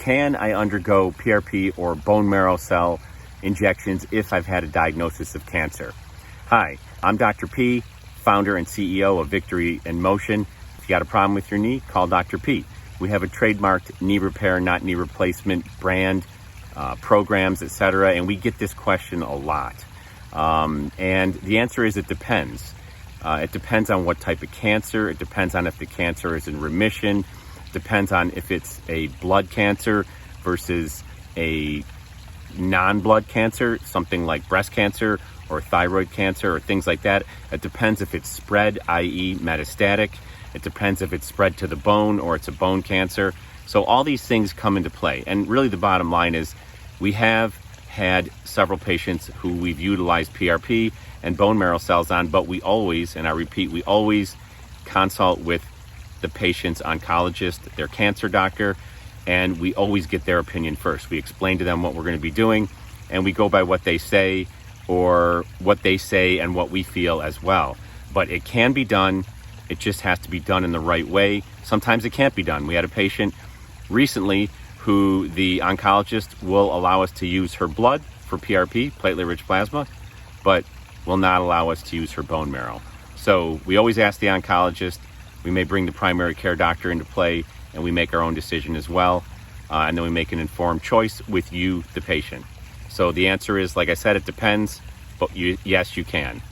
can I undergo PRP or bone marrow cell injections if I've had a diagnosis of cancer? Hi, I'm Dr. P, founder and CEO of Victory in Motion. If you got a problem with your knee, call Dr. P. We have a trademarked knee repair, not knee replacement brand, programs, etc. And we get this question a lot. And the answer is it depends. It depends on what type of cancer. It depends on if the cancer is in remission. Depends on if it's a blood cancer versus a non-blood cancer, something like breast cancer or thyroid cancer or things like that. It depends if it's spread, i.e. metastatic. It depends if it's spread to the bone or it's a bone cancer. So all these things come into play. And really the bottom line is we have had several patients who we've utilized PRP and bone marrow cells on, but we always, and I repeat, we always consult with the patient's oncologist, their cancer doctor, and we always get their opinion first. We explain to them what we're going to be doing, and we go by what they say or what they say and what we feel as well. But it can be done. It just has to be done in the right way. Sometimes it can't be done. We had a patient recently who the oncologist will allow us to use her blood for PRP, platelet-rich plasma, but will not allow us to use her bone marrow. So we always ask the oncologist. We may bring the primary care doctor into play, and we make our own decision as well. And then we make an informed choice with you, the patient. So the answer is, like I said, it depends, but yes, you can.